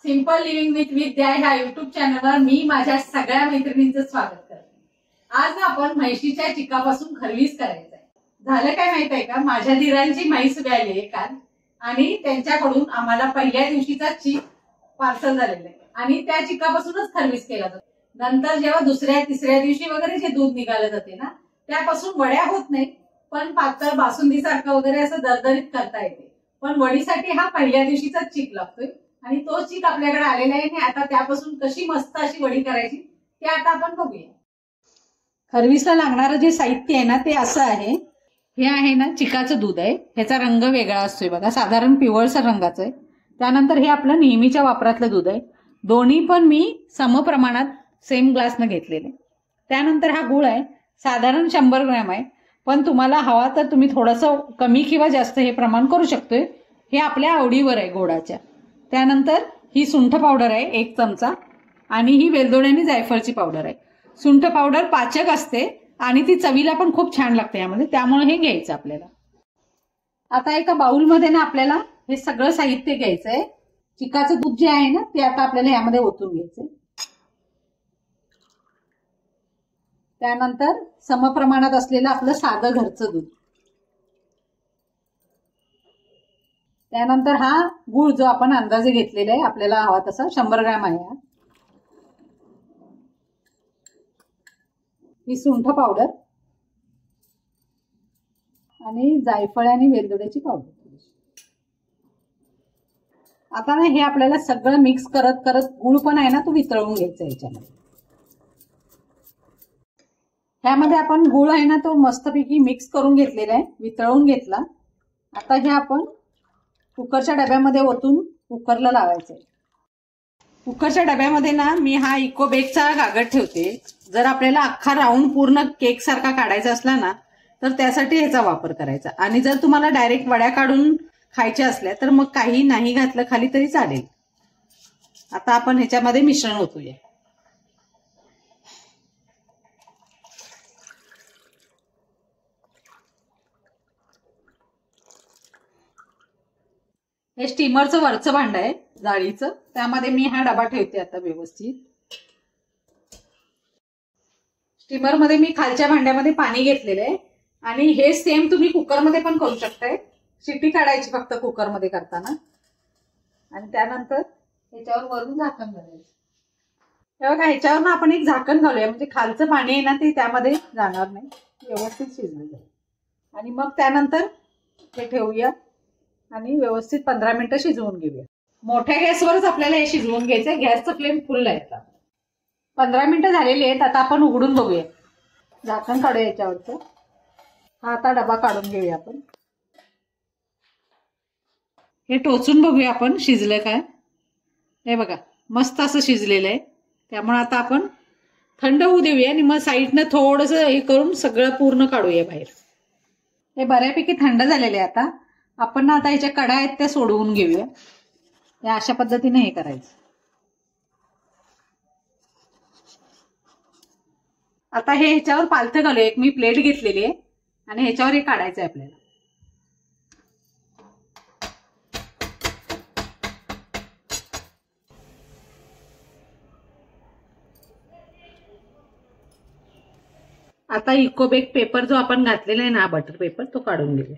Simple living with विद्या ह्या YouTube चॅनलवर मी माझ्या सगळ्या मैत्रिणींचं स्वागत करते। आज आपण म्हैशीच्या चिकापासून खरवीस करायचं आहे। झालं काय माहित आहे का, माझ्या धीरांची म्हैस व्याली काल आणि त्यांच्याकडून आम्हाला पहिल्या दिवशीचा चीक पार्सल झालेला आहे आणि त्या चिकापासूनच खरवीस केला जातो। नंतर जेव्हा दुसऱ्या तिसऱ्या दिवशी वगैरे जे दूध निघालं जाते ना, त्यापासून वड्या होत नाही, पण पातळ बासुंदी सारखं वगैरे असं दरदरीत करता येते। पण वडीसाठी हा पहिल्या दिवशीचा चीक लागतोय आणि तो चीक आपल्याकडे आलेला आहे आणि आता त्यापासून कशी मस्त अशी वडी करायची ते आता आपण बघूया। खरवीसला लागणारं जे साहित्य आहे ना ते असं आहे। हे आहे ना चिकाचं दूध आहे, ह्याचा रंग वेगळा असतोय बघा, साधारण पिवळसर रंगाचं आहे। त्यानंतर हे आपलं नेहमीच्या वापरातलं दूध आहे, दोन्ही पण मी समप्रमाणात सेम ग्लासनं घेतलेले। त्यानंतर हा गुळ आहे, साधारण 100 ग्रॅम आहे, पण तुम्हाला हवा तर तुम्ही थोडंसं कमी किंवा जास्त हे प्रमाण करू शकतोय, हे आपल्या आवडीवर आहे गोडाच्या। त्यानंतर ही सुंठ पावडर आहे 1 चमचा आणि ही वेलदोडे आणि जायफळची पावडर आहे। सुंठ पावडर पाचक असते आणि ती चवीला पण खूप छान लागते यामध्ये, त्यामुळे हे घ्यायचं आपल्याला। आता एका बाउलमध्ये ना आपल्याला हे सगळं साहित्य घ्यायचंय। चिकाचं दूध जे आहे ना ते आता आपल्याला यामध्ये ओतून घ्यायचंय। त्यानंतर समप्रमाणात असलेलं आपलं साधं घरचं दूध, त्यानंतर हा गुळ जो आपण अंदाजे घेतलेला आहे, आपल्याला हवा तसा 100 ग्रॅम आहे। ही सुंठ पावडर आणि जायफळ आणि वेलदोड्याची पावडर। आता ना हे आपल्याला सगळं मिक्स करत करत गुळ पण आहे ना तो वितळवून घ्यायचा याच्यामध्ये। ह्यामध्ये आपण गुळ आहे ना तो मस्तपैकी मिक्स करून घेतलेला आहे, वितळवून घेतला। आता हे आपण कुकरच्या डब्यामध्ये ओतून कुकरला लावायचंय। कुकरच्या डब्यामध्ये ना मी हा इको बेकचा कागद ठेवते। जर आपल्याला अख्खा राऊंड पूर्ण केक सारखा काढायचा असला ना तर त्यासाठी ह्याचा वापर करायचा, आणि जर तुम्हाला डायरेक्ट वड्या काढून खायच्या असल्या तर मग काही नाही घातलं खाली तरी चालेल। आता आपण ह्याच्यामध्ये मिश्रण ओतूया। हे स्टीमरचं वरचं भांड आहे जाळीचं, त्यामध्ये मी हा डबा ठेवते आता व्यवस्थित। स्टीमर मध्ये मी खालच्या भांड्यामध्ये पाणी घेतलेलं आहे आणि हे सेम तुम्ही कुकरमध्ये पण करू शकताय। शिट्टी काढायची फक्त कुकरमध्ये करताना, आणि त्यानंतर ह्याच्यावर वरून झाकण घालायचं। हे बघा, ह्याच्यावर ना आपण एक झाकण घालूया म्हणजे खालचं पाणी आहे ना ते त्यामध्ये जाणार नाही, व्यवस्थित शिजलं जाईल। आणि मग त्यानंतर हे ठेवूया आणि व्यवस्थित 15 मिनिटं शिजवून घेऊया। मोठ्या गॅसवरच आपल्याला हे शिजवून घ्यायचंय, गॅसचं फ्लेम फुल आहे। आता 15 मिनिटं झालेली आहेत, आता आपण उघडून बघूया। झाकण काढूया याच्यावरचं, हा आता डबा काढून घेऊया आपण। हे टोचून बघूया आपण शिजलं काय। हे बघा मस्त असं शिजलेलं आहे, त्यामुळे आता आपण थंड होऊ देऊया आणि मग साईडनं थोडंसं हे करून सगळं पूर्ण काढूया बाहेर। हे बऱ्यापैकी थंड झालेले आहे। आता आपण ना आता ह्याच्या कडा आहेत त्या सोडवून घेऊया, या अशा पद्धतीने हे करायचं। आता हे ह्याच्यावर पालथं घालूया, एक मी प्लेट घेतलेली आहे आणि ह्याच्यावर हे काढायचं आहे आपल्याला। आता इको बेक पेपर जो आपण घातलेला आहे ना, बटर पेपर, तो काढून घेऊया।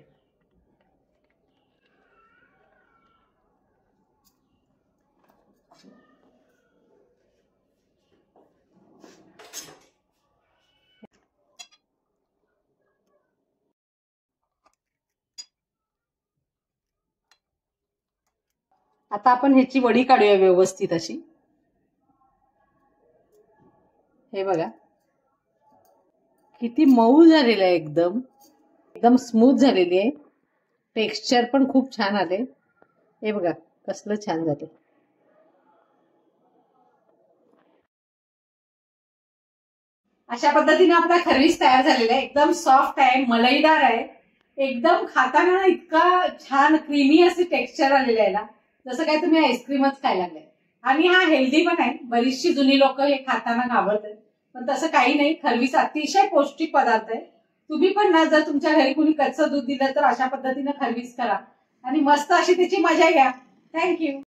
आता आपण ह्याची वडी काढूया व्यवस्थित अशी। हे बघा किती मऊ झालेलं आहे, एकदम एकदम स्मूथ झालेली आहे, टेक्स्चर पण खूप छान आले। हे बघा कसलं छान झाले। अशा पद्धतीने आपला खरवीस तयार झालेला आहे, एकदम सॉफ्ट आहे, मलईदार आहे, एकदम खाताना इतका छान क्रीमी असे टेक्स्चर आलेलं आहे ना, जसं काय तुम्ही आईस्क्रीमच खायला लागलाय। आणि हा हेल्दी पण आहे, बरीचशी जुनी लोक हे खाताना घाबरतात, पण तसं काही नाही। खरवीस अतिशय पौष्टिक पदार्थ आहे। तुम्ही पण ना जर तुमच्या घरी कुणी कच्चं दूध दिलं तर अशा पद्धतीने खरवीस करा आणि मस्त अशी त्याची मजा घ्या। थँक्यू।